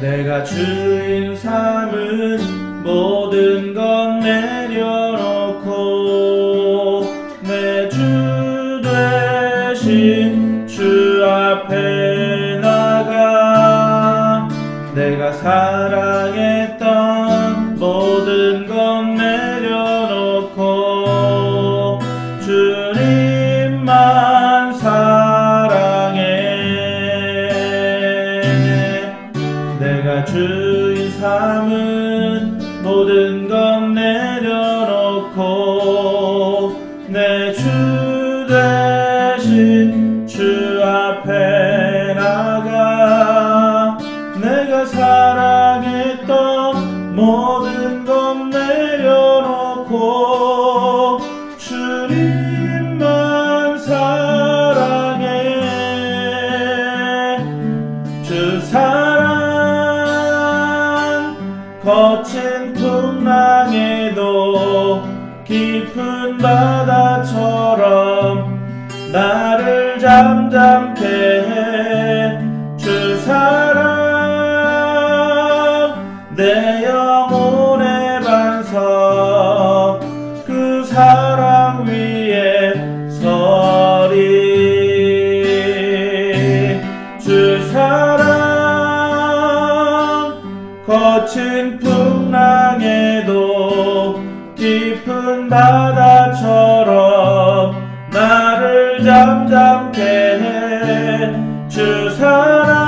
내가 주인 삼은 모든 것 내려놓고 내 주 되신 주 앞에 나가 내가 사랑했던 모든 것 내려놓고 주님만 사랑해. 내가 주인 삼은 모든 것 내려놓고 내 주 대신 주 앞에 나가 내가 사랑했던 모든 것 내려놓고 주님만 사랑해. 주 사랑 거친 풍랑에도 깊은 바다처럼 나를 잠잠케 해. 주 사랑 내 영혼의 반석 그 사랑 위에 서리. 주 사랑 거친 풍랑에도 깊은 바다처럼 나를 잠잠케 해. 주 사랑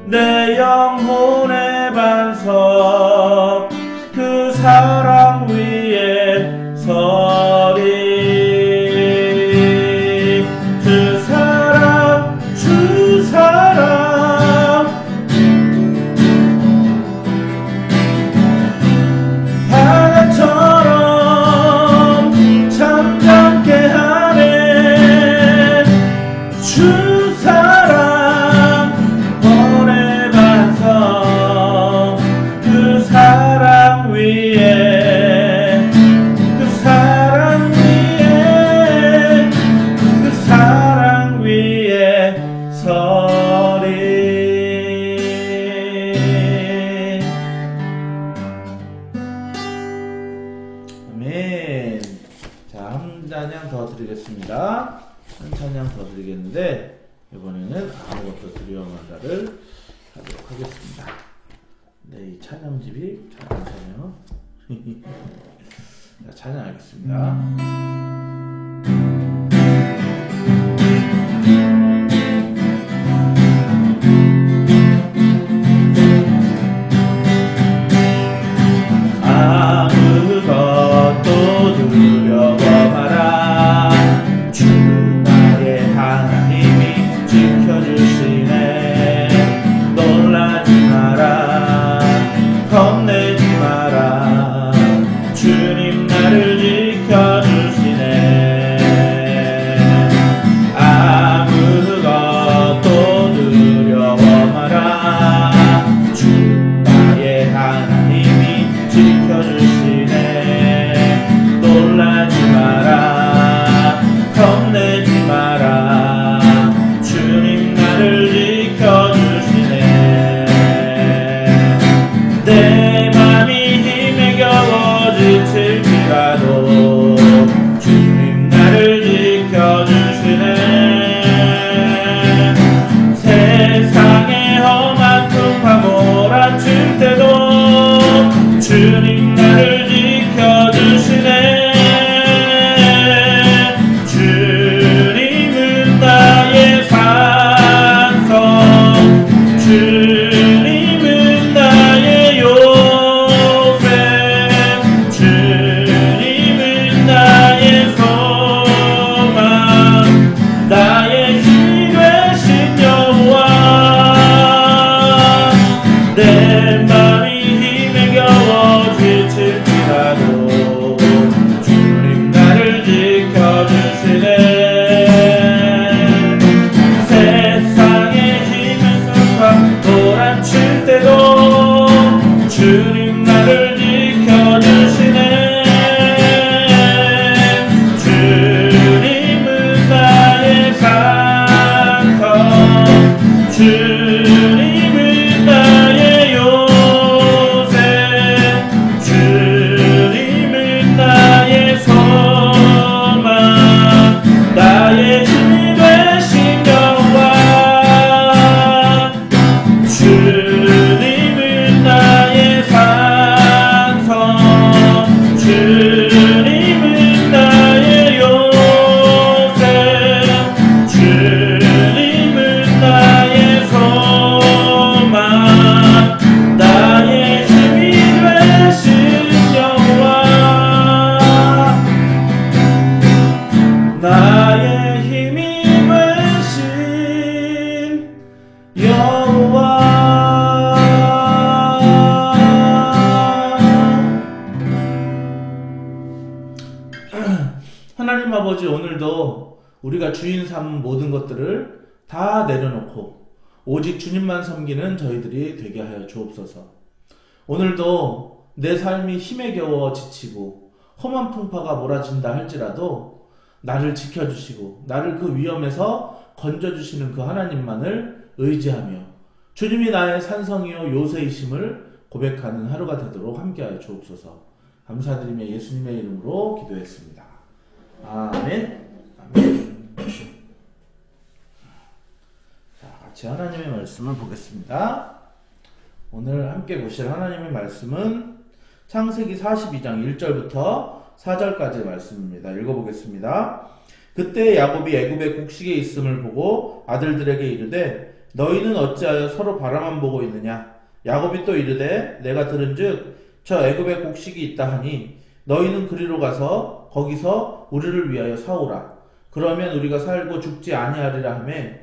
내 영혼의 반석 그 사랑 위에 서리. 주 사랑 주 사랑 바다처럼 잠잠케 하네. 주 사랑 혼의 반석 그 사랑 위에 그 사랑 위에 그 사랑 위에 서리. 아멘. 자, 한 찬양 더 드리겠습니다. 한 찬양 더 드리겠는데 이번에는 아무것도 두려워한다를 하도록 하겠습니다. 네, 이 찬양집이 찬양 자, 찬양하겠습니다. 아무것도 두려워 마라. 주 나의 하나님이 지켜주시네. 놀라지 마라. 겁내지 마라. 주님 나를 지켜주시네. 하나님 아버지, 오늘도 우리가 주인 삼은 모든 것들을 다 내려놓고 오직 주님만 섬기는 저희들이 되게 하여 주옵소서. 오늘도 내 삶이 힘에 겨워 지치고 험한 풍파가 몰아친다 할지라도 나를 지켜주시고 나를 그 위험에서 건져주시는 그 하나님만을 의지하며 주님이 나의 산성이요 요새이심을 고백하는 하루가 되도록 함께하여 주옵소서. 감사드리며 예수님의 이름으로 기도했습니다. 아멘. 아멘. 자, 같이 하나님의 말씀을 보겠습니다. 오늘 함께 보실 하나님의 말씀은 창세기 42장 1절부터 4절까지의 말씀입니다. 읽어보겠습니다. 그때 야곱이 애굽의 곡식에 있음을 보고 아들들에게 이르되 너희는 어찌하여 서로 바라만 보고 있느냐? 야곱이 또 이르되 내가 들은즉 저 애굽에 곡식이 있다 하니 너희는 그리로 가서 거기서 우리를 위하여 사오라. 그러면 우리가 살고 죽지 아니하리라 하매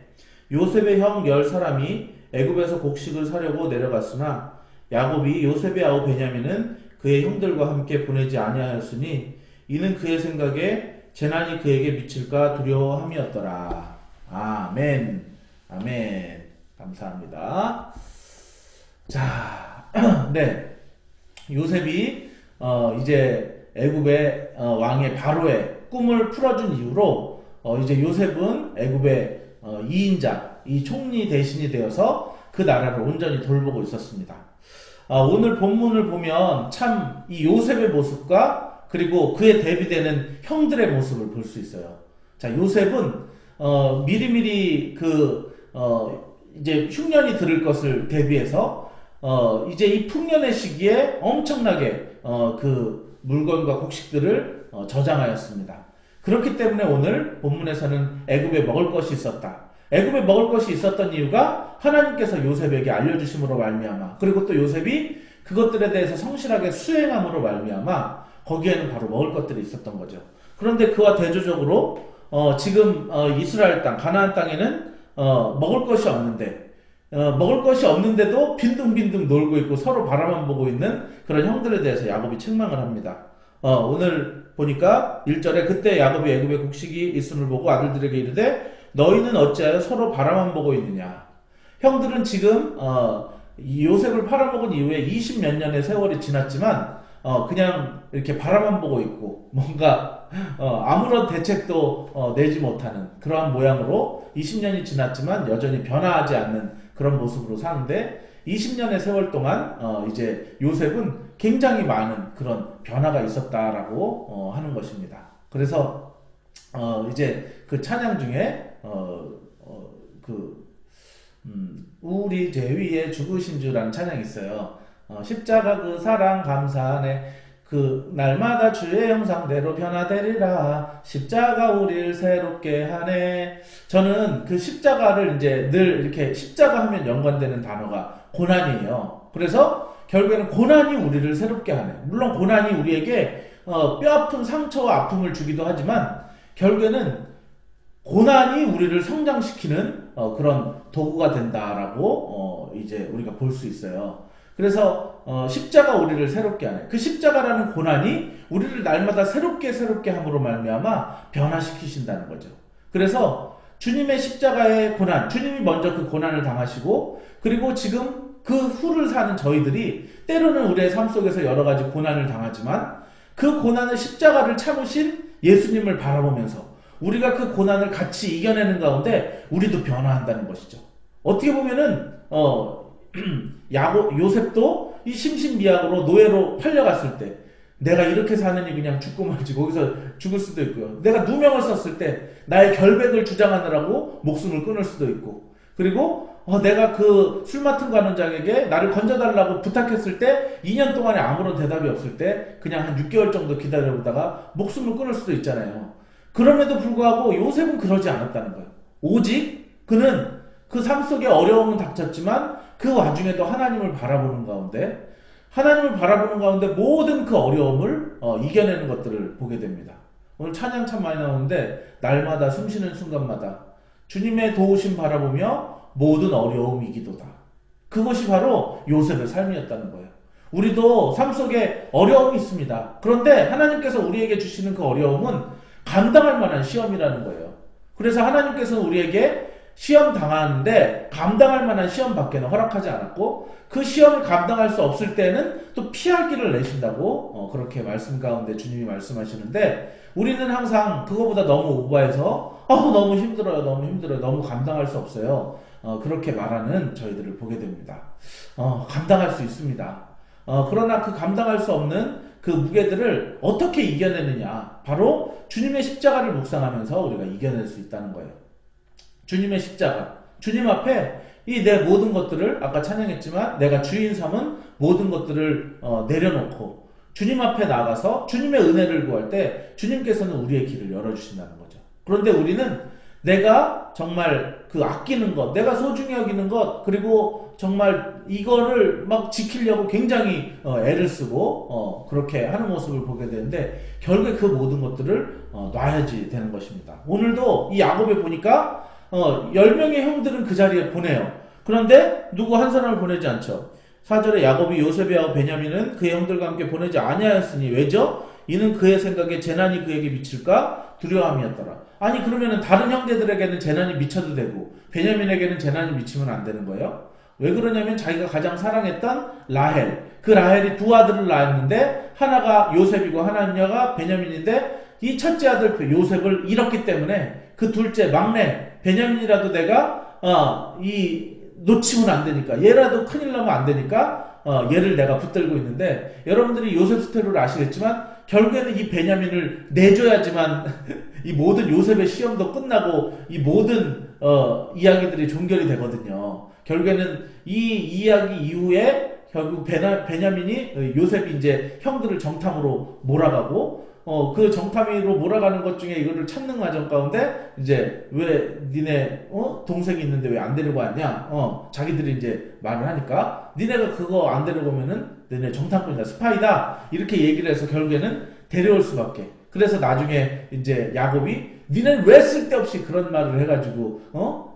요셉의 형 10사람이 애굽에서 곡식을 사려고 내려갔으나 야곱이 요셉의 아우 베냐민은 그의 형들과 함께 보내지 아니하였으니 이는 그의 생각에 재난이 그에게 미칠까 두려워함이었더라. 아멘. 아멘. 감사합니다. 자, 네. 요셉이 이제 애굽의 왕의 바로의 꿈을 풀어준 이후로 이제 요셉은 애굽의 2인자, 이 총리 대신이 되어서 그 나라를 온전히 돌보고 있었습니다. 오늘 본문을 보면 참 이 요셉의 모습과 그리고 그에 대비되는 형들의 모습을 볼 수 있어요. 자, 요셉은 미리미리 이제 흉년이 들을 것을 대비해서 이제 이 풍년의 시기에 엄청나게 그 물건과 곡식들을 저장하였습니다. 그렇기 때문에 오늘 본문에서는 애굽에 먹을 것이 있었다. 애굽에 먹을 것이 있었던 이유가 하나님께서 요셉에게 알려주심으로 말미암아, 그리고 또 요셉이 그것들에 대해서 성실하게 수행함으로 말미암아 거기에는 바로 먹을 것들이 있었던 거죠. 그런데 그와 대조적으로 지금 이스라엘 땅, 가나안 땅에는 먹을 것이 없는데 먹을 것이 없는데도 빈둥빈둥 놀고 있고 서로 바라만 보고 있는 그런 형들에 대해서 야곱이 책망을 합니다. 오늘 보니까 1절에 그때 야곱이 애굽에 곡식이 있음을 보고 아들들에게 이르되 너희는 어찌하여 서로 바라만 보고 있느냐. 형들은 지금 요셉을 팔아먹은 이후에 20몇 년의 세월이 지났지만 그냥 이렇게 바라만 보고 있고 뭔가 아무런 대책도 내지 못하는 그러한 모양으로 20년이 지났지만 여전히 변화하지 않는 그런 모습으로 사는데 20년의 세월 동안 이제 요셉은 굉장히 많은 그런 변화가 있었다라고 하는 것입니다. 그래서 이제 그 찬양 중에 우리 제위에 죽으신 주라는 찬양이 있어요. 십자가 그 사랑 감사하네. 그 날마다 주의 형상대로 변화되리라. 십자가 우리를 새롭게 하네. 저는 그 십자가를 이제 늘 이렇게 십자가 하면 연관되는 단어가 고난이에요. 그래서 결국에는 고난이 우리를 새롭게 하네. 물론 고난이 우리에게 뼈아픈 상처와 아픔을 주기도 하지만 결국에는 고난이 우리를 성장시키는 그런 도구가 된다라고 이제 우리가 볼 수 있어요. 그래서 십자가 우리를 새롭게 하네. 그 십자가라는 고난이 우리를 날마다 새롭게 함으로 말미암아 변화시키신다는 거죠. 그래서 주님의 십자가의 고난, 주님이 먼저 그 고난을 당하시고 그리고 지금 그 후를 사는 저희들이 때로는 우리의 삶 속에서 여러 가지 고난을 당하지만 그 고난의 십자가를 참으신 예수님을 바라보면서 우리가 그 고난을 같이 이겨내는 가운데 우리도 변화한다는 것이죠. 어떻게 보면은 요셉도 이 심신미약으로 노예로 팔려갔을 때 내가 이렇게 사느니 그냥 죽고 말지 거기서 죽을 수도 있고요. 내가 누명을 썼을 때 나의 결백을 주장하느라고 목숨을 끊을 수도 있고 그리고 내가 그 술 맡은 관원장에게 나를 건져달라고 부탁했을 때 2년 동안에 아무런 대답이 없을 때 그냥 한 6개월 정도 기다려보다가 목숨을 끊을 수도 있잖아요. 그럼에도 불구하고 요셉은 그러지 않았다는 거예요. 오직 그는 그 삶 속에 어려움은 닥쳤지만 그 와중에도 하나님을 바라보는 가운데 모든 그 어려움을 이겨내는 것들을 보게 됩니다. 오늘 찬양 참 많이 나오는데 날마다 숨쉬는 순간마다 주님의 도우심 바라보며 모든 어려움 이기도다. 그것이 바로 요셉의 삶이었다는 거예요. 우리도 삶 속에 어려움이 있습니다. 그런데 하나님께서 우리에게 주시는 그 어려움은 감당할 만한 시험이라는 거예요. 그래서 하나님께서는 우리에게 시험 당하는데 감당할 만한 시험밖에는 허락하지 않았고, 그 시험을 감당할 수 없을 때는 또 피할 길을 내신다고 그렇게 말씀 가운데 주님이 말씀하시는데, 우리는 항상 그거보다 너무 오버해서 너무 힘들어요, 너무 힘들어요, 너무 감당할 수 없어요, 그렇게 말하는 저희들을 보게 됩니다. 감당할 수 있습니다. 그러나 그 감당할 수 없는 그 무게들을 어떻게 이겨내느냐, 바로 주님의 십자가를 묵상하면서 우리가 이겨낼 수 있다는 거예요. 주님의 십자가, 주님 앞에 이 내 모든 것들을, 아까 찬양했지만 내가 주인 삼은 모든 것들을 내려놓고 주님 앞에 나가서 주님의 은혜를 구할 때 주님께서는 우리의 길을 열어주신다는 거죠. 그런데 우리는 내가 정말 그 아끼는 것, 내가 소중히 여기는 것, 그리고 정말 이거를 막 지키려고 굉장히 애를 쓰고 그렇게 하는 모습을 보게 되는데, 결국에 그 모든 것들을 놔야지 되는 것입니다. 오늘도 이 야곱에 보니까 10명의 형들은 그 자리에 보내요. 그런데 누구 한 사람을 보내지 않죠. 4절에 야곱이 요셉이하고 베냐민은 그의 형들과 함께 보내지 아니하였으니 왜죠? 이는 그의 생각에 재난이 그에게 미칠까 두려움이었더라. 아니, 그러면은 다른 형제들에게는 재난이 미쳐도 되고 베냐민에게는 재난이 미치면 안 되는 거예요? 왜 그러냐면 자기가 가장 사랑했던 라헬, 그 라헬이 두 아들을 낳았는데 하나가 요셉이고 하나가 베냐민인데, 이 첫째 아들 요셉을 잃었기 때문에 그 둘째 막내 베냐민이라도 내가 놓치면 안 되니까, 얘라도 큰일 나면 안 되니까 얘를 내가 붙들고 있는데, 여러분들이 요셉 스토리를 아시겠지만 결국에는 이 베냐민을 내줘야지만 이 모든 요셉의 시험도 끝나고 이 모든 이야기들이 종결이 되거든요. 결국에는 이 이야기 이후에 결국 베냐민이 요셉이 이제 형들을 정탐으로 몰아가고, 그 정탐이로 몰아가는 것 중에 이거를 찾는 과정 가운데 이제 왜 니네 동생이 있는데 왜 안 데리고 왔냐, 자기들이 이제 말을 하니까 니네가 그거 안 데리고 오면은 너네 정탐꾼이다, 스파이다, 이렇게 얘기를 해서 결국에는 데려올 수밖에. 그래서 나중에 이제 야곱이 니네는 왜 쓸데없이 그런 말을 해가지고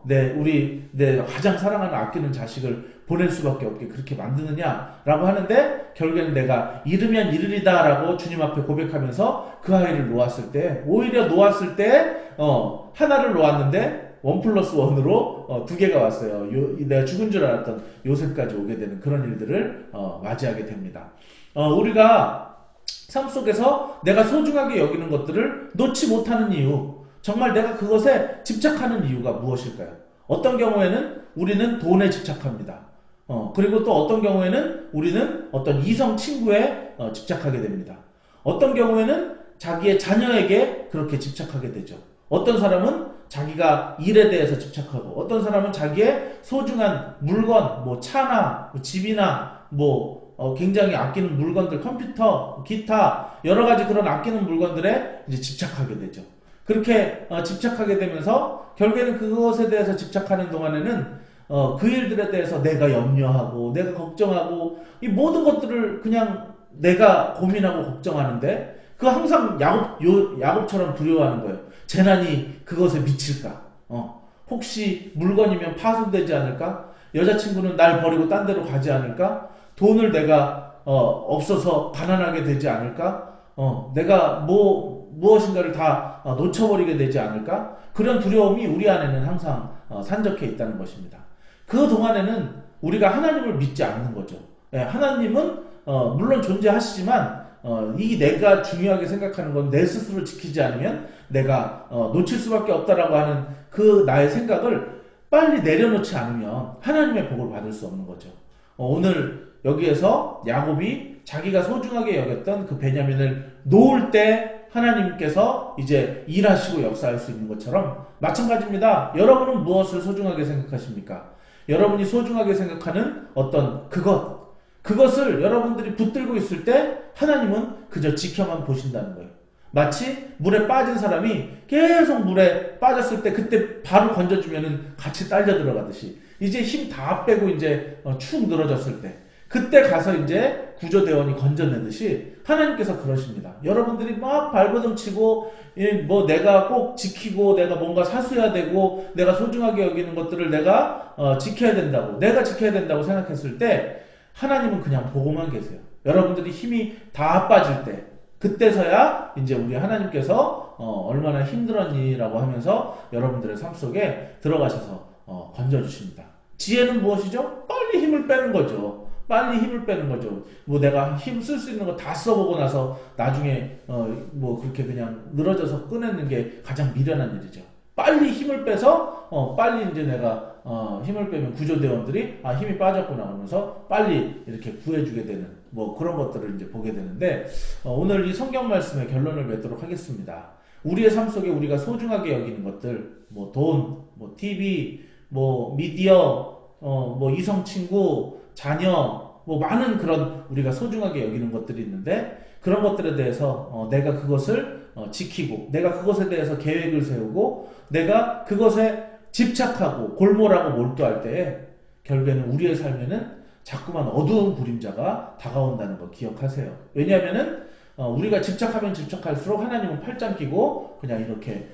내 가장 사랑하는 아끼는 자식을 보낼 수밖에 없게 그렇게 만드느냐라고 하는데, 결국에는 내가 이르면 이르리다라고 주님 앞에 고백하면서 그 아이를 놓았을 때, 오히려 놓았을 때 하나를 놓았는데 1+1으로 2개가 왔어요. 내가 죽은 줄 알았던 요셉까지 오게 되는 그런 일들을 맞이하게 됩니다. 우리가 삶 속에서 내가 소중하게 여기는 것들을 놓지 못하는 이유, 정말 내가 그것에 집착하는 이유가 무엇일까요? 어떤 경우에는 우리는 돈에 집착합니다. 그리고 또 어떤 경우에는 우리는 어떤 이성 친구에 집착하게 됩니다. 어떤 경우에는 자기의 자녀에게 그렇게 집착하게 되죠. 어떤 사람은 자기가 일에 대해서 집착하고, 어떤 사람은 자기의 소중한 물건, 뭐 차나 뭐 집이나 굉장히 아끼는 물건들, 컴퓨터, 기타, 여러 가지 그런 아끼는 물건들에 이제 집착하게 되죠. 그렇게 집착하게 되면서 결국에는 그것에 대해서 집착하는 동안에는 그 일들에 대해서 내가 염려하고 내가 걱정하고 이 모든 것들을 그냥 내가 고민하고 걱정하는데, 그 항상 야곱처럼 두려워하는 거예요. 재난이 그것에 미칠까? 혹시 물건이면 파손되지 않을까? 여자친구는 날 버리고 딴 데로 가지 않을까? 돈을 내가 없어서 가난하게 되지 않을까? 내가 무엇인가를 다 놓쳐버리게 되지 않을까? 그런 두려움이 우리 안에는 항상 산적해 있다는 것입니다. 그 동안에는 우리가 하나님을 믿지 않는 거죠. 하나님은 물론 존재하시지만 이 내가 중요하게 생각하는 건 내 스스로 지키지 않으면 내가 놓칠 수밖에 없다라고 하는 그 나의 생각을 빨리 내려놓지 않으면 하나님의 복을 받을 수 없는 거죠. 오늘 여기에서 야곱이 자기가 소중하게 여겼던 그 베냐민을 놓을 때 하나님께서 이제 일하시고 역사할 수 있는 것처럼 마찬가지입니다. 여러분은 무엇을 소중하게 생각하십니까? 여러분이 소중하게 생각하는 어떤 그것을 여러분들이 붙들고 있을 때 하나님은 그저 지켜만 보신다는 거예요. 마치 물에 빠진 사람이 계속 물에 빠졌을 때 그때 바로 건져주면은 같이 딸려 들어가듯이, 이제 힘 다 빼고 이제 축 늘어졌을 때 그때 가서 이제 구조대원이 건져내듯이 하나님께서 그러십니다. 여러분들이 막 발버둥 치고 내가 꼭 지키고 내가 뭔가 사수해야 되고 내가 소중하게 여기는 것들을 내가 지켜야 된다고 생각했을 때 하나님은 그냥 보고만 계세요. 여러분들이 힘이 다 빠질 때 그때서야 이제 우리 하나님께서 얼마나 힘들었니라고 하면서 여러분들의 삶 속에 들어가셔서 건져주십니다. 지혜는 무엇이죠? 빨리 힘을 빼는 거죠. 빨리 힘을 빼는 거죠. 뭐 내가 힘 쓸 수 있는 거 다 써보고 나서 나중에 뭐 그렇게 그냥 늘어져서 꺼내는 게 가장 미련한 일이죠. 빨리 힘을 빼서 빨리 이제 내가 힘을 빼면 구조대원들이 힘이 빠졌구나 하면서 빨리 이렇게 구해주게 되는 뭐 그런 것들을 이제 보게 되는데 오늘 이 성경 말씀의 결론을 맺도록 하겠습니다. 우리의 삶 속에 우리가 소중하게 여기는 것들, 뭐 돈, 뭐 TV, 뭐 미디어, 뭐 이성 친구, 자녀, 뭐 많은 그런 우리가 소중하게 여기는 것들이 있는데 그런 것들에 대해서 내가 그것을 지키고 내가 그것에 대해서 계획을 세우고 내가 그것에 집착하고 골몰하고 몰두할 때에 결국에는 우리의 삶에는 자꾸만 어두운 그림자가 다가온다는 거 기억하세요. 왜냐하면은 우리가 집착하면 집착할수록 하나님은 팔짱 끼고 그냥 이렇게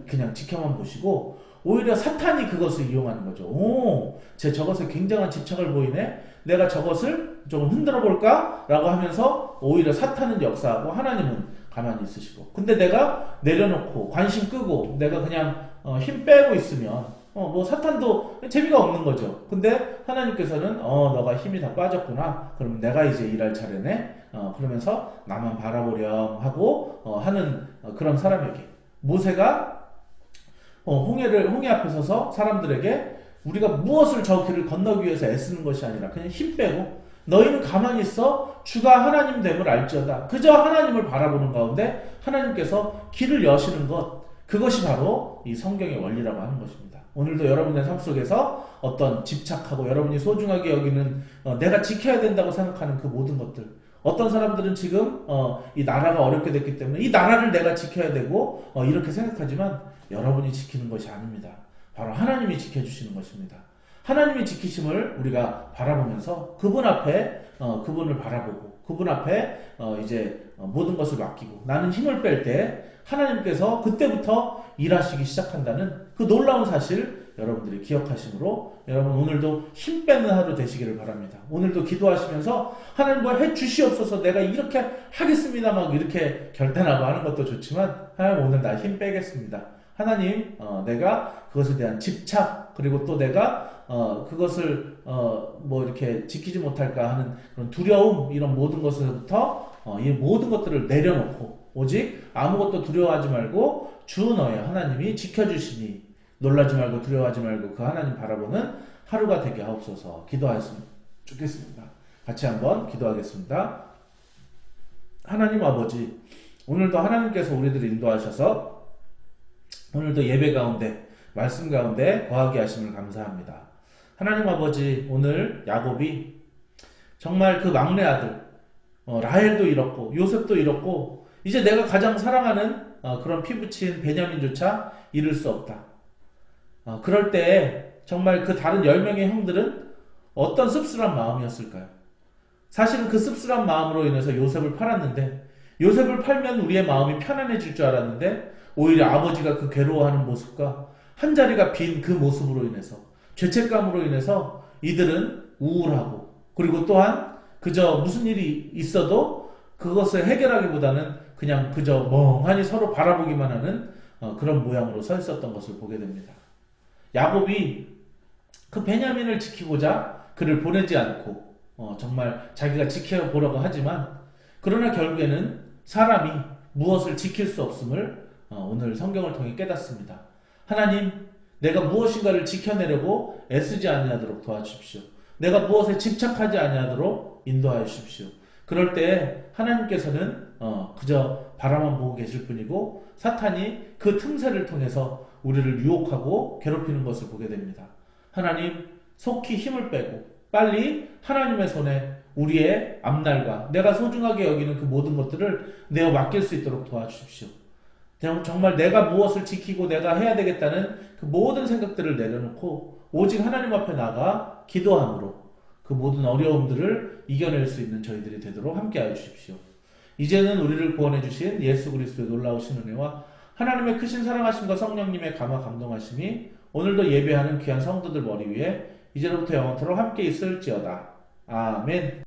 그냥 지켜만 보시고 오히려 사탄이 그것을 이용하는 거죠. 오, 쟤 저것에 굉장한 집착을 보이네? 내가 저것을 조금 흔들어 볼까? 라고 하면서 오히려 사탄은 역사하고 하나님은 가만히 있으시고. 근데 내가 내려놓고 관심 끄고 내가 그냥 힘 빼고 있으면 뭐 사탄도 재미가 없는 거죠. 근데 하나님께서는 너가 힘이 다 빠졌구나. 그럼 내가 이제 일할 차례네. 그러면서 나만 바라보렴 하고 하는 그런 사람에게 모세가 홍해 앞에 서서 사람들에게 우리가 무엇을 저 길을 건너기 위해서 애쓰는 것이 아니라 그냥 힘 빼고 너희는 가만히 있어 주가 하나님 됨을 알지어다. 그저 하나님을 바라보는 가운데 하나님께서 길을 여시는 것, 그것이 바로 이 성경의 원리라고 하는 것입니다. 오늘도 여러분의 삶 속에서 어떤 집착하고 여러분이 소중하게 여기는 내가 지켜야 된다고 생각하는 그 모든 것들, 어떤 사람들은 지금 이 나라가 어렵게 됐기 때문에 이 나라를 내가 지켜야 되고 이렇게 생각하지만 여러분이 지키는 것이 아닙니다. 바로 하나님이 지켜주시는 것입니다. 하나님이 지키심을 우리가 바라보면서 그분 앞에 그분을 바라보고 그분 앞에 이제 모든 것을 맡기고 나는 힘을 뺄 때 하나님께서 그때부터 일하시기 시작한다는 그 놀라운 사실 여러분들이 기억하심으로 여러분 오늘도 힘 빼는 하루 되시기를 바랍니다. 오늘도 기도하시면서 하나님 뭐 해주시옵소서 내가 이렇게 하겠습니다 막 이렇게 결단하고 하는 것도 좋지만 하나님 오늘 나 힘 빼겠습니다. 하나님 내가 그것에 대한 집착 그리고 또 내가 그것을 뭐 이렇게 지키지 못할까 하는 그런 두려움 이런 모든 것으로부터 이 모든 것들을 내려놓고 오직 아무것도 두려워하지 말고 주 너의 하나님이 지켜주시니 놀라지 말고 두려워하지 말고 그 하나님 바라보는 하루가 되게 하옵소서. 기도하였으면 좋겠습니다. 같이 한번 기도하겠습니다. 하나님 아버지 오늘도 하나님께서 우리들을 인도하셔서 오늘도 예배 가운데 말씀 가운데 거하게 하심을 감사합니다. 하나님 아버지 오늘 야곱이 정말 그 막내 아들 라헬도 잃었고 요셉도 잃었고 이제 내가 가장 사랑하는 그런 피부친 베냐민조차 잃을 수 없다. 그럴 때 정말 그 다른 10명의 형들은 어떤 씁쓸한 마음이었을까요? 사실은 그 씁쓸한 마음으로 인해서 요셉을 팔았는데 요셉을 팔면 우리의 마음이 편안해질 줄 알았는데 오히려 아버지가 그 괴로워하는 모습과 한자리가 빈 그 모습으로 인해서 죄책감으로 인해서 이들은 우울하고 그리고 또한 그저 무슨 일이 있어도 그것을 해결하기보다는 그냥 그저 멍하니 서로 바라보기만 하는 그런 모양으로 서 있었던 것을 보게 됩니다. 야곱이 그 베냐민을 지키고자 그를 보내지 않고 정말 자기가 지켜보려고 하지만 그러나 결국에는 사람이 무엇을 지킬 수 없음을 오늘 성경을 통해 깨닫습니다. 하나님 내가 무엇인가를 지켜내려고 애쓰지 아니하도록 도와주십시오. 내가 무엇에 집착하지 아니하도록 인도하여 주십시오. 그럴 때 하나님께서는 그저 바라만 보고 계실 뿐이고 사탄이 그 틈새를 통해서 우리를 유혹하고 괴롭히는 것을 보게 됩니다. 하나님 속히 힘을 빼고 빨리 하나님의 손에 우리의 앞날과 내가 소중하게 여기는 그 모든 것들을 내어 맡길 수 있도록 도와주십시오. 정말 내가 무엇을 지키고 내가 해야 되겠다는 그 모든 생각들을 내려놓고 오직 하나님 앞에 나가 기도함으로 그 모든 어려움들을 이겨낼 수 있는 저희들이 되도록 함께하여 주십시오. 이제는 우리를 구원해 주신 예수 그리스도의 놀라우신 은혜와 하나님의 크신 사랑하심과 성령님의 감화 감동하심이 오늘도 예배하는 귀한 성도들 머리 위에 이제로부터 영원토록 함께 있을지어다. 아멘.